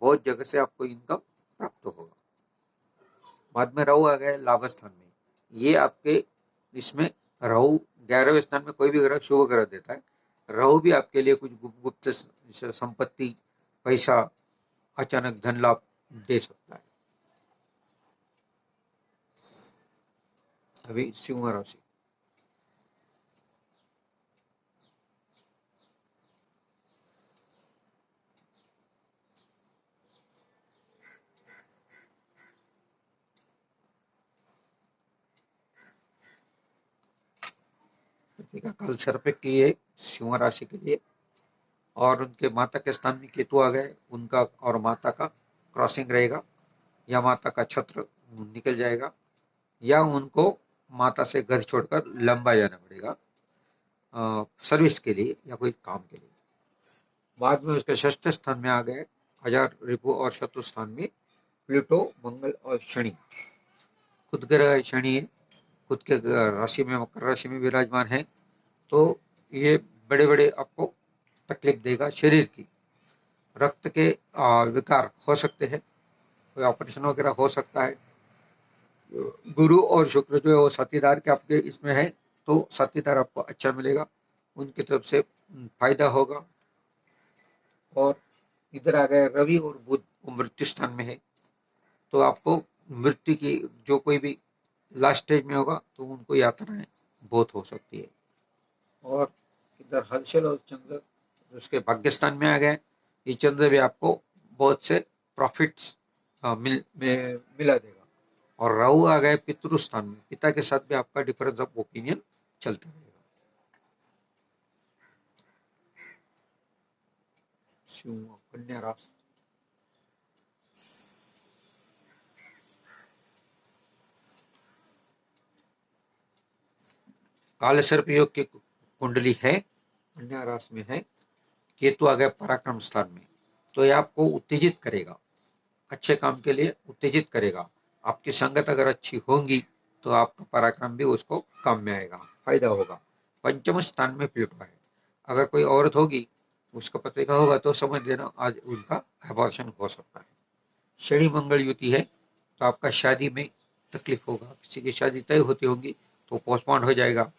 बहुत जगह से आपको इनकम प्राप्त होगा। बाद में राहु आ गया लाभ स्थान में, ये आपके इसमें राहु 11वें स्थान में कोई भी ग्रह शुभ ग्रह देता है। राहु भी आपके लिए कुछ गुप्त संपत्ति, पैसा, अचानक धन लाभ दे सकता है। अभी सिंह राशि, कल सर्प के लिए सिंह राशि के लिए, और उनके माता के स्थान में केतु आ गए, उनका और माता का क्रॉसिंग रहेगा, या माता का छत्र निकल जाएगा, या उनको माता से घर छोड़कर लंबा जाना पड़ेगा सर्विस के लिए या कोई काम के लिए। बाद में उसके षष्ठ स्थान में आ गए हजार रिपु, और शत्रु स्थान में प्लूटो, मंगल और शनि। खुद ग्रह शनि है, खुद के राशि में, मकर राशि में विराजमान है, तो ये बड़े बड़े आपको तकलीफ देगा। शरीर की रक्त के विकार हो सकते हैं, कोई ऑपरेशन वगैरह हो सकता है। गुरु और शुक्र जो है वो साथीदार के आपके इसमें है, तो साथीदार आपको अच्छा मिलेगा, उनकी तरफ से फायदा होगा। और इधर आ गए रवि और बुध, वो मृत्यु स्थान में है, तो आपको मृत्यु की जो कोई भी लास्ट स्टेज में होगा तो उनको यात्राएं बहुत हो सकती है। और इधर हलचल और चंद्र उसके भाग्यस्थान में आ गए, ये चंद्र भी आपको बहुत से प्रॉफिट्स मिला देगा। और राहु आ गए पितृ स्थान में, पिता के साथ भी आपका डिफरेंस ऑफ ओपिनियन चलता रहेगा। कन्या राशि, काल सर्प योग की कुंडली है, कन्या राशि में है, केतु आ गया पराक्रम स्थान में, तो ये आपको उत्तेजित करेगा, अच्छे काम के लिए उत्तेजित करेगा। आपकी संगत अगर अच्छी होंगी तो आपका पराक्रम भी उसको काम में आएगा, फायदा होगा। पंचम स्थान में प्लूटो है, अगर कोई औरत होगी उसका पति का होगा तो समझ लेना आज उनका अबॉर्शन हो सकता है। शनि मंगल युति है, तो आपका शादी में तकलीफ होगा, किसी की शादी तय होती होगी तो पोस्टपोन हो जाएगा।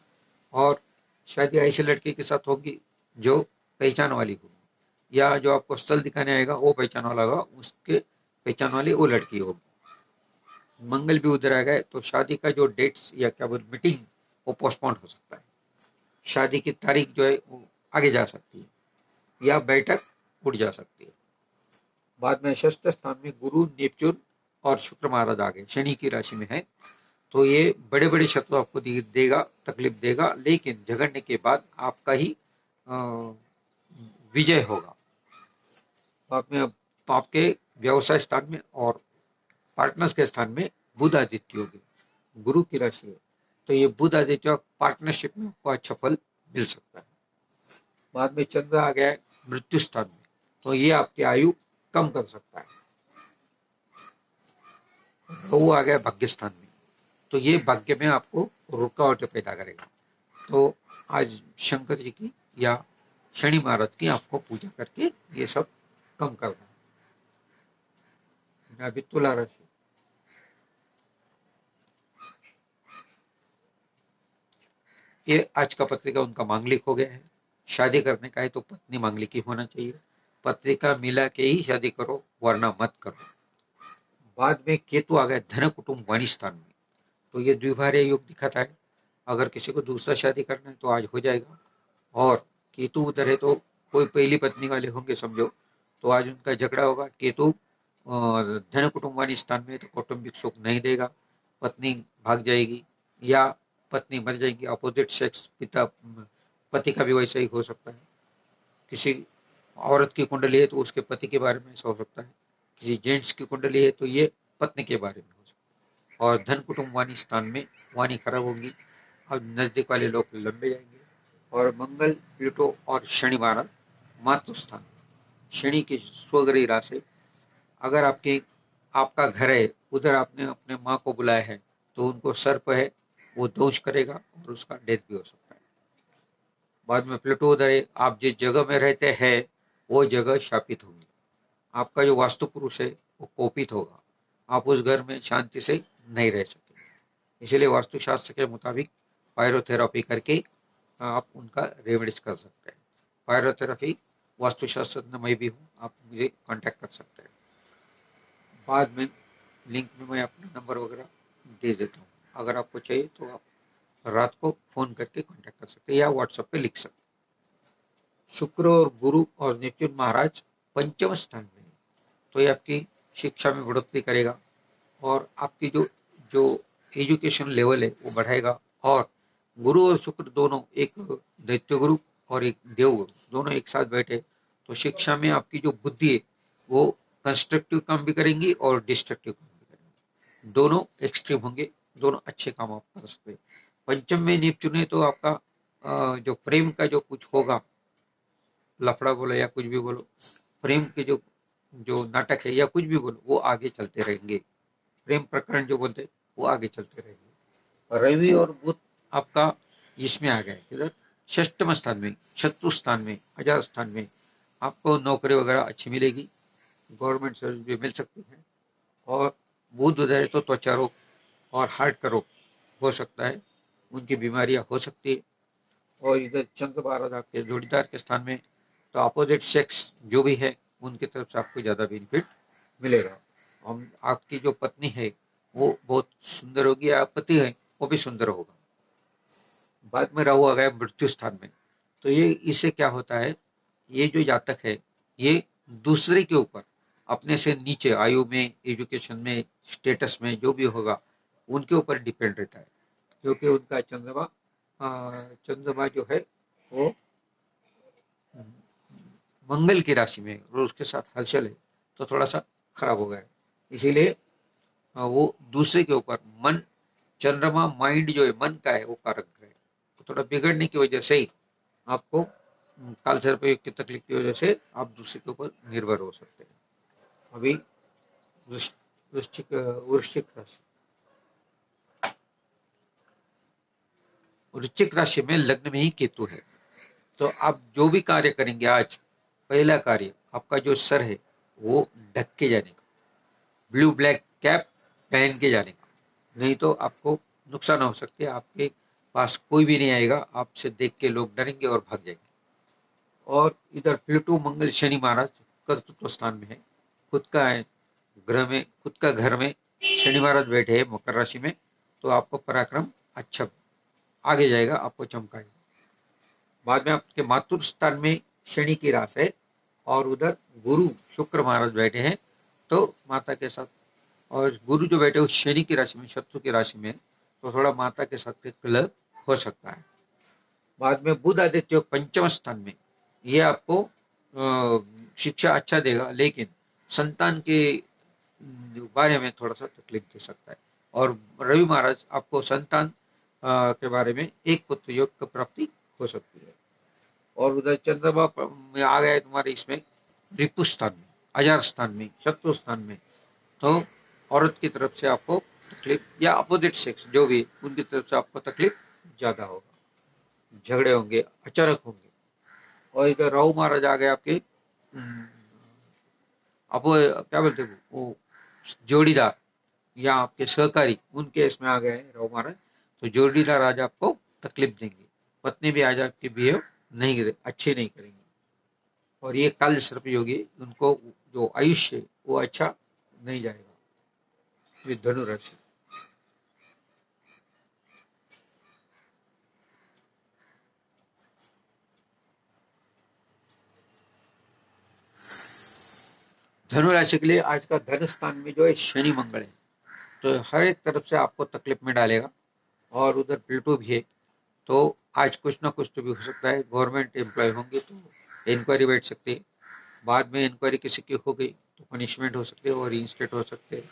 और शादी ऐसे लड़के के साथ होगी जो पहचान वाली होगी, या जो आपको स्थल दिखाने आएगा वो पहचान वाला होगा, उसके पहचान वाली वो लड़की होगी। मंगल भी उधर आ गए तो शादी का जो डेट्स या क्या बोल मीटिंग वो पोस्टपोन हो सकता है, शादी की तारीख जो है वो आगे जा सकती है, या बैठक उठ जा सकती है। बाद में षष्ठ स्थान में गुरु, नेपच्यून और शुक्र महाराज आ गए, शनि की राशि में है, तो ये बड़े बड़े शत्रु आपको देगा, तकलीफ देगा, लेकिन झगड़ने के बाद आपका ही विजय होगा। बाद में आपके व्यवसाय स्थान में और पार्टनर्स के स्थान में बुध आदित्य होगी, गुरु की राशि है, तो ये बुध आदित्य पार्टनरशिप में आपको अच्छा फल मिल सकता है। बाद में चंद्र आ गया है मृत्यु स्थान में, तो ये आपकी आयु कम कर सकता है। राहु आ गया भाग्य स्थान में, तो ये भाग्य में आपको रुकावटें पैदा करेगा। तो आज शंकर जी की या शनि महाराज की आपको पूजा करके ये सब कम करना है। अभी तुला राशि, ये आज का पत्रिका उनका मांगलिक हो गया है, शादी करने का है तो पत्नी मांगलिक ही होना चाहिए, पत्रिका मिला के ही शादी करो वरना मत करो। बाद में केतु आ गया धन कुटुंब वाणी स्थान में, तो ये द्विभार्य योग दिखाता है, अगर किसी को दूसरा शादी करना है तो आज हो जाएगा। और केतु उधर है तो कोई पहली पत्नी वाले होंगे समझो, तो आज उनका झगड़ा होगा। केतु धन कुटुंब वाणी स्थान में तो कौटुंबिक सुख नहीं देगा, पत्नी भाग जाएगी या पत्नी मर जाएगी। अपोजिट सेक्स पिता पति का भी वैसा ही हो सकता है, किसी औरत की कुंडली है तो उसके पति के बारे में ऐसा हो सकता है, किसी जेंट्स की कुंडली है तो ये पत्नी के बारे में हो सकता है। और धन कुटुंब वाणी स्थान में वाणी खराब होगी और नजदीक वाले लोग लंबे जाएंगे। और मंगल, प्लूटो और शनि महाराज मातृ स्थान, शनि की स्वगृह राशि, अगर आपका घर है उधर आपने अपने माँ को बुलाया है तो उनको सर्प है वो दोष करेगा और उसका डेथ भी हो सकता है। बाद में प्लूटो उधर है, आप जिस जगह में रहते हैं वो जगह शापित होगी, आपका जो वास्तु पुरुष है वो कोपित होगा, आप उस घर में शांति से नहीं रह सकेंगे। इसलिए वास्तुशास्त्र के मुताबिक पायरोथेरापी करके आप उनका रेमेडीज कर सकते हैं। पायरोथेरापी वास्तुशास्त्र में मैं भी हूँ, आप मुझे कांटेक्ट कर सकते हैं। बाद में लिंक में मैं अपना नंबर वगैरह दे देता हूँ, अगर आपको चाहिए तो आप रात को फोन करके कांटेक्ट कर सकते हैं या व्हाट्सएप पे लिख सकते हैं। शुक्र और गुरु और नेपच्यून महाराज पंचम स्थान में, तो ये आपकी शिक्षा में बढ़ोतरी करेगा और आपकी जो जो एजुकेशन लेवल है वो बढ़ाएगा। और गुरु और शुक्र दोनों, एक दैत्य गुरु और एक देव गुरु, दोनों एक साथ बैठे तो शिक्षा में आपकी जो बुद्धि है वो कंस्ट्रक्टिव काम भी करेंगी और डिस्ट्रक्टिव काम भी करेंगी, दोनों एक्सट्रीम होंगे, दोनों अच्छे काम आप कर सकते हैं। पंचम में नेपच्यून है तो आपका जो प्रेम का जो कुछ होगा, लफड़ा बोलो या कुछ भी बोलो, प्रेम के जो जो नाटक है या कुछ भी बोलो, वो आगे चलते रहेंगे। प्रेम प्रकरण जो बोलते हैं वो आगे चलते रहेंगे। रवि और बुध आपका इसमें आ गए किधर, षष्ठम स्थान में, शत्रु स्थान में, हजार स्थान में। आपको नौकरी वगैरह अच्छी मिलेगी, गवर्नमेंट सर्विस भी मिल सकती है। और बुध उदय तो त्वचा रोग और हार्ट का रोग हो सकता है, उनकी बीमारियां हो सकती है। और इधर चंद्र महाराज आपके जोड़ीदार के स्थान में, तो अपोजिट सेक्स जो भी है उनकी तरफ से आपको ज़्यादा बेनिफिट मिलेगा। हम आपकी जो पत्नी है वो बहुत सुंदर होगी, या पति है वो भी सुंदर होगा। बाद में राहु आ गया मृत्यु स्थान में, तो ये इससे क्या होता है, ये जो जातक है ये दूसरे के ऊपर, अपने से नीचे आयु में, एजुकेशन में, स्टेटस में जो भी होगा उनके ऊपर डिपेंड रहता है, क्योंकि उनका चंद्रमा जो है वो मंगल की राशि में और उसके साथ हलचल है, तो थोड़ा सा खराब हो गया है। इसीलिए वो दूसरे के ऊपर मन, चंद्रमा माइंड जो है मन का है वो कारक ग्रह, तो थोड़ा बिगड़ने की वजह से ही आपको काल सर्प योग की तकलीफ की वजह से आप दूसरे के ऊपर निर्भर हो सकते हैं। अभी वृश्चिक राशि, वृश्चिक राशि में लग्न में ही केतु है, तो आप जो भी कार्य करेंगे आज, पहला कार्य आपका जो सर है वो ढक के जाने का, ब्लू ब्लैक कैप पहन के जाने का, नहीं तो आपको नुकसान हो सकते हैं। आपके पास कोई भी नहीं आएगा, आपसे देख के लोग डरेंगे और भाग जाएंगे। और इधर प्लूटो मंगल शनि महाराज कर्तृत्व स्थान में है, खुद का है ग्रह में, खुद का घर में शनि महाराज बैठे हैं मकर राशि में, तो आपको पराक्रम अच्छा आगे जाएगा, आपको चमकाएगा। बाद में आपके मातृ स्थान में शनि की राशि है और उधर गुरु शुक्र महाराज बैठे हैं, तो माता के साथ, और गुरु जो बैठे हो शनि की राशि में, शत्रु की राशि में, तो थोड़ा माता के साथ कलह हो सकता है। बाद में बुध आदित्य पंचम स्थान में, ये आपको शिक्षा अच्छा देगा, लेकिन संतान के बारे में थोड़ा सा तकलीफ दे सकता है। और रवि महाराज आपको संतान के बारे में एक पुत्र योग की प्राप्ति हो सकती है। और उधर चंद्रमा में आ गया तुम्हारे इसमें रिपु स्थान में, अजार स्थान में, शत्रु स्थान में, तो औरत की तरफ से आपको तकलीफ, या अपोजिट सेक्स जो भी उनकी तरफ से आपको तकलीफ ज्यादा होगा, झगड़े होंगे, अचानक होंगे। और इधर राहु महाराज आ गए आपके क्या बोलते हैं वो जोड़ीदार या आपके सहकारी, उनके इसमें आ गए राहु महाराज, तो जोड़ीदार आज आपको तकलीफ देंगे, पत्नी भी आज आपकी बिहेव नहीं अच्छे नहीं करेंगे। और ये काल सर्प योगी, उनको जो आयुष्य वो अच्छा नहीं जाएगा। ये धनु राशि, धनु राशि के लिए आज का धन स्थान में जो है शनि मंगल है, तो हर एक तरफ से आपको तकलीफ में डालेगा। और उधर प्लूटो भी है, तो आज कुछ ना कुछ तो भी हो सकता है। गवर्नमेंट एम्प्लॉय होंगे तो इंक्वायरी बैठ सकती है, बाद में इंक्वायरी किसी की हो गई तो पनिशमेंट हो सकती है और इंस्टेट हो सकते हैं।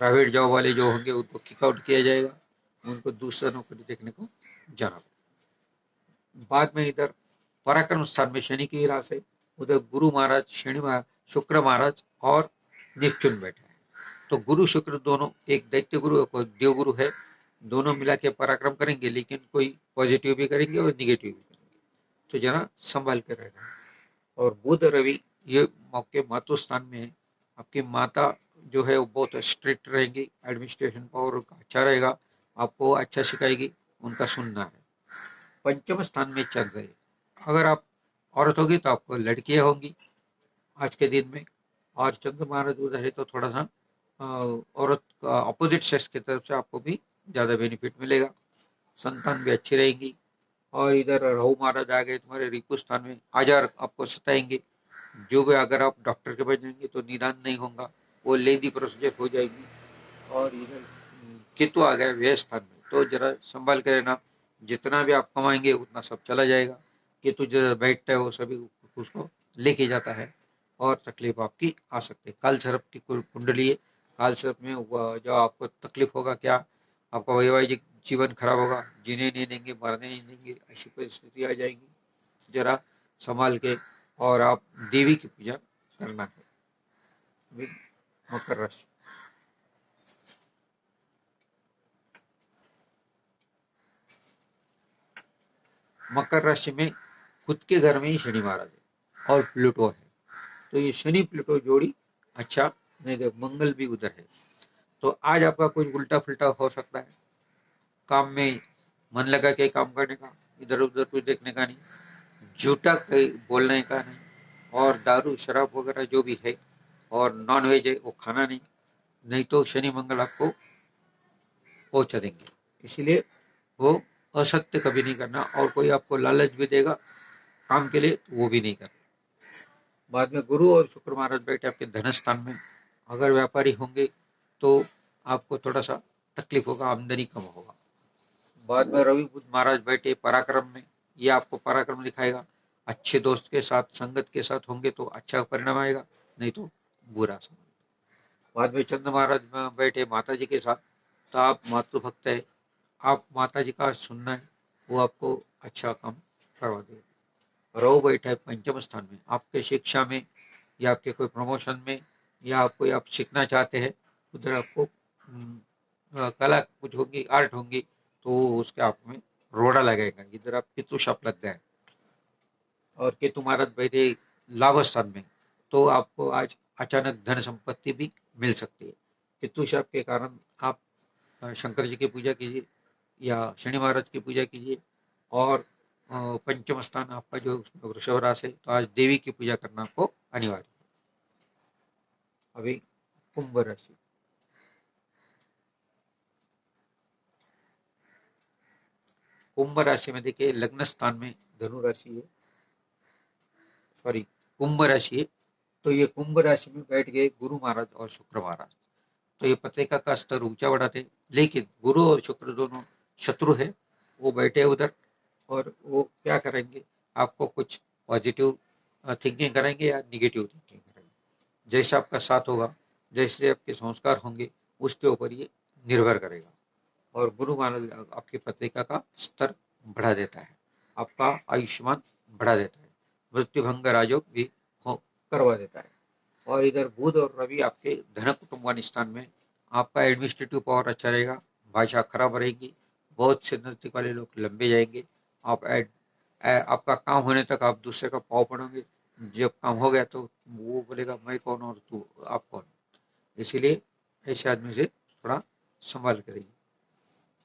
प्राइवेट जॉब वाले जो होंगे उनको किक आउट किया जाएगा, उनको दूसरा नौकरी देखने को जाना। बाद में इधर पराक्रम स्थान में शनि की राशि है, उधर गुरु महाराज, शनि महाराज, शुक्र महाराज और नेपच्यून बैठा है, तो गुरु शुक्र दोनों, एक दैत्य गुरु और देव गुरु है, दोनों मिला के पराक्रम करेंगे, लेकिन कोई पॉजिटिव भी करेंगे और निगेटिव भी करेंगे, तो जरा संभाल कर रहना। और बुध रवि ये मौके मातृ स्थान में है। आपकी माता जो है वो बहुत स्ट्रिक्ट रहेंगी, एडमिनिस्ट्रेशन पावर उनका अच्छा रहेगा, आपको अच्छा सिखाएगी, उनका सुनना है। पंचम स्थान में चंद्र है। अगर आप औरत होगी तो आपको लड़कियां होंगी आज के दिन में, और चंद्र महाराज उधर है तो थोड़ा सा औरत का अपोजिट सेक्स की तरफ से आपको भी ज़्यादा बेनिफिट मिलेगा, संतान भी अच्छी रहेगी। और इधर राहु महाराज आ गए तुम्हारे रिपु स्थान में, आजार आपको सताएंगे, जो भी अगर आप डॉक्टर के पास जाएंगे तो निदान नहीं होगा, वो लेंदी प्रोसीजर हो जाएगी। और इधर केतु आ गया व्यय स्थान में, तो जरा संभाल कर रहना, जितना भी आप कमाएंगे उतना सब चला जाएगा। केतु जो बैठता है वो सभी उसको लेके जाता है और तकलीफ आपकी आ सकती है। काल सर्प की कुंडली है, काल सर्प में जो आपको तकलीफ होगा क्या, आपका वैवाहिक जीवन खराब होगा, जीने नहीं देंगे, मरने नहीं देंगे, ऐसी परिस्थिति आ जाएगी, जरा संभाल के। और आप देवी की पूजा करना है। मकर राशि, मकर राशि में खुद के घर में ही शनि महाराज है और प्लूटो है, तो ये शनि प्लूटो जोड़ी अच्छा नहीं दे, मंगल भी उधर है, तो आज आपका कुछ उल्टा फुल्टा हो सकता है। काम में मन लगा के काम करने का, इधर उधर कुछ देखने का नहीं, झूठा बोलने का नहीं, और दारू शराब वगैरह जो भी है और नॉन वेज है वो खाना नहीं, नहीं तो शनि मंगल आपको पहुंचा देंगे। इसलिए वो असत्य कभी नहीं करना, और कोई आपको लालच भी देगा काम के लिए तो वो भी नहीं करना। बाद में गुरु और शुक्र महाराज बैठे आपके धन स्थान में, अगर व्यापारी होंगे तो आपको थोड़ा सा तकलीफ होगा, आमदनी कम होगा। बाद में रवि बुध महाराज बैठे पराक्रम में, ये आपको पराक्रम दिखाएगा, अच्छे दोस्त के साथ संगत के साथ होंगे तो अच्छा परिणाम आएगा, नहीं तो बुरा समय। बाद में चंद्र महाराज बैठे माता जी के साथ, तो आप मातृभक्त है, आप माता जी का सुनना है, वो आपको अच्छा काम करवा देगा। राहु बैठा है पंचम स्थान में, आपके शिक्षा में या आपके कोई प्रमोशन में, या आप कोई आप सीखना चाहते हैं, उधर आपको कला कुछ होगी, आर्ट होंगी, तो उसके आप में रोड़ा लगेगा, इधर आप पितृ शाप लग गए। और केतु महाराज बैठे लाभ स्थान में, तो आपको आज अचानक धन संपत्ति भी मिल सकती है। पितृ शाप के कारण आप शंकर जी की पूजा कीजिए या शनि महाराज की पूजा कीजिए। और पंचम स्थान आपका जो वृषभ राशि है, तो आज देवी की पूजा करना आपको अनिवार्य है। अभी कुंभ राशि, कुंभ राशि में देखिए लग्न स्थान में धनु राशि है, सॉरी कुंभ राशि है, तो ये कुंभ राशि में बैठ गए गुरु महाराज और शुक्र महाराज, तो ये पत्रिका का स्तर ऊंचा बढ़ाते, लेकिन गुरु और शुक्र दोनों शत्रु है, वो बैठे उधर, और वो क्या करेंगे, आपको कुछ पॉजिटिव थिंकिंग करेंगे या निगेटिव थिंकिंग करेंगे, जैसा आपका साथ होगा, जैसे आपके संस्कार होंगे, उसके ऊपर ये निर्भर करेगा। और गुरु महाराज आपकी पत्रिका का स्तर बढ़ा देता है, आपका आयुष्मान बढ़ा देता है, मृत्यु भंग राजयोग भी करवा देता है। और इधर बुध और रवि आपके धन कुटुंब स्थान में, आपका एडमिनिस्ट्रेटिव पावर अच्छा रहेगा, भाषा खराब रहेगी, बहुत से नजदीक वाले लोग लंबे जाएंगे, आप आपका काम होने तक आप दूसरे का पाव पड़ोगे, जब काम हो गया तो वो बोलेगा मैं कौन और तू आप कौन, इसीलिए ऐसे आदमी से थोड़ा संभाल कर रहिए।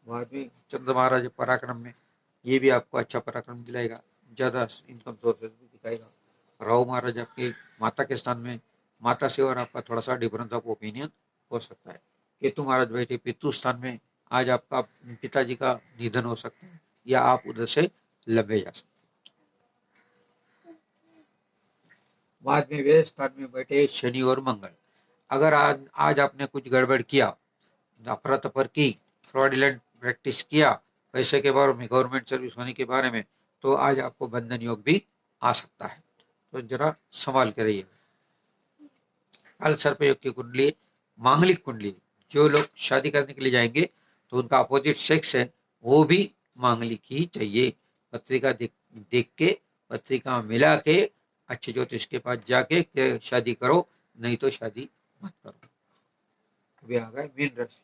बाद में चंद्र महाराज पराक्रम में, ये भी आपको अच्छा पराक्रम दिलाएगा, ज़्यादा इनकम सोर्सेज भी दिखाएगा। राहु महाराज आपके माता के स्थान में, माता से और आपका थोड़ा सा डिफरेंस ऑफ ओपिनियन हो सकता है। केतु महाराज बैठे पितृ स्थान में, आज आपका पिताजी का निधन हो सकता है या आप उधर से लंबे जा सकते हैं। बाद में व्यय स्थान में बैठे शनि और मंगल, अगर आज आपने कुछ गड़बड़ किया, अफरा तफर की, फ्रॉडलेंट प्रैक्टिस किया पैसे के बारे में, गवर्नमेंट सर्विस होने के बारे में, तो आज आपको बंधन योग भी आ सकता है, तो जरा संभाल के रहिए। काल सर्प योग की कुंडली, मांगलिक कुंडली, जो लोग शादी करने के लिए जाएंगे तो उनका अपोजिट सेक्स है वो भी मांगलिक ही चाहिए। पत्रिका देख के, पत्रिका मिला के, अच्छे ज्योतिष के पास जाके शादी करो, नहीं तो शादी मत करो। अभी आ गए मीन राशि,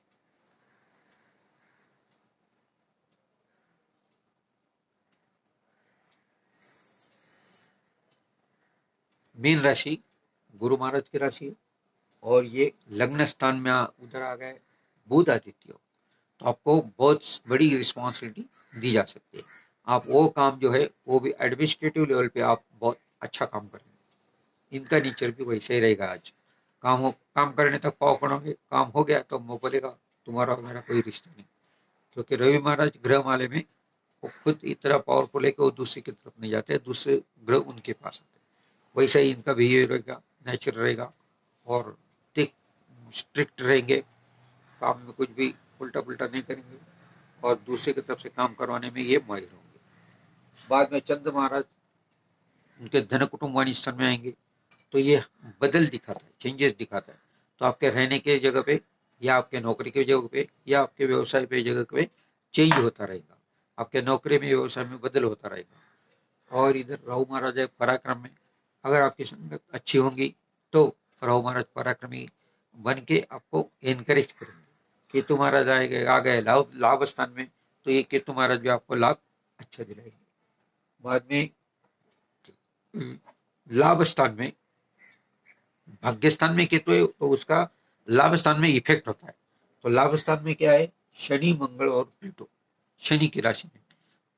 मीन राशि गुरु महाराज की राशि है, और ये लग्न स्थान में उधर आ गए बुध आदित्य, तो आपको बहुत बड़ी रिस्पॉन्सिबिलिटी दी जा सकती है। आप वो काम जो है वो भी एडमिनिस्ट्रेटिव लेवल पे आप बहुत अच्छा काम करेंगे। इनका नेचर भी वैसे ही रहेगा। आज काम करने तक पाव करोगे, काम हो गया तो मुँह बोलेगा तुम्हारा और मेरा कोई रिश्ता नहीं, क्योंकि रवि महाराज ग्रह माले में वो खुद इतना पावरफुल है कि वो दूसरे की तरफ नहीं जाते, दूसरे ग्रह उनके पास आते। वैसा ही इनका बिहेवियर रहेगा, नेचर रहेगा, और स्ट्रिक्ट रहेंगे, काम में कुछ भी उल्टा पुल्टा नहीं करेंगे, और दूसरे की तरफ से काम करवाने में ये माहिर होंगे। बाद में चंद्र महाराज उनके धन कुटुंब वाणी स्थान में आएंगे, तो ये बदल दिखाता है, चेंजेस दिखाता है। तो आपके रहने के जगह पे, या आपके नौकरी की जगह पे, या आपके व्यवसाय पे जगह पे चेंज होता रहेगा, आपके नौकरी में व्यवसाय में बदल होता रहेगा। और इधर राहु महाराज है पराक्रम में, अगर आपकी संगत अच्छी होंगी तो राहु महाराज पराक्रमी बन के आपको एनकरेज करेंगे। केतु महाराज आ गए लाभ स्थान में, तो ये केतु महाराज भी आपको लाभ अच्छा दिलाएंगे। बाद में लाभ स्थान में, भाग्य स्थान में केतु है तो उसका लाभ स्थान में इफेक्ट होता है। तो लाभ स्थान में क्या है, शनि मंगल और प्लूटो, शनि की राशि में,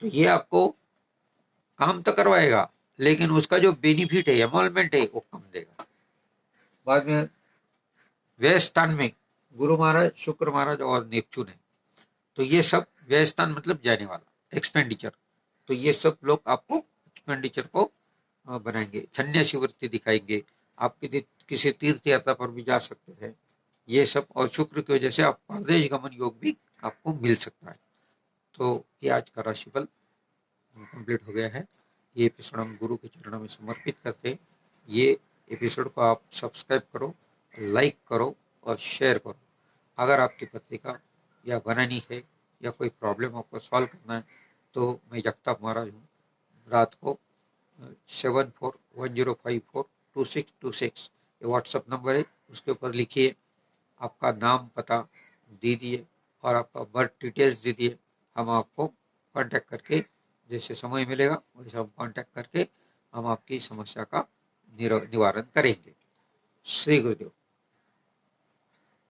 तो ये आपको काम तो करवाएगा, लेकिन उसका जो बेनिफिट है, एमोलमेंट है, वो कम देगा। बाद में व्यय स्थान में गुरु महाराज, शुक्र महाराज और नेपच्यून है, तो ये सब व्यय स्थान मतलब जाने वाला एक्सपेंडिचर, तो ये सब लोग आपको एक्सपेंडिचर को बनाएंगे। सन्यासी वृत्ति दिखाएंगे, आप किसी तीर्थ यात्रा पर भी जा सकते हैं, ये सब। और शुक्र की वजह से आप परदेश गमन योग भी आपको मिल सकता है। तो ये आज का राशिफल कंप्लीट हो गया है। ये एपिसोड हम गुरु के चरणों में समर्पित करते हैं। ये एपिसोड को आप सब्सक्राइब करो, लाइक करो और शेयर करो। अगर आपकी पत्रिका या बनानी है या कोई प्रॉब्लम आपको सॉल्व करना है, तो मैं जगताप महाराज हूँ। रात को 7410542626 ये व्हाट्सअप नंबर है, उसके ऊपर लिखिए, आपका नाम पता दीजिए और आपका बर्थ डिटेल्स दीजिए। हम आपको कांटेक्ट करके जैसे समय मिलेगा वैसे हम कांटेक्ट करके हम आपकी समस्या का निवारण करेंगे। श्री गुरुदेव।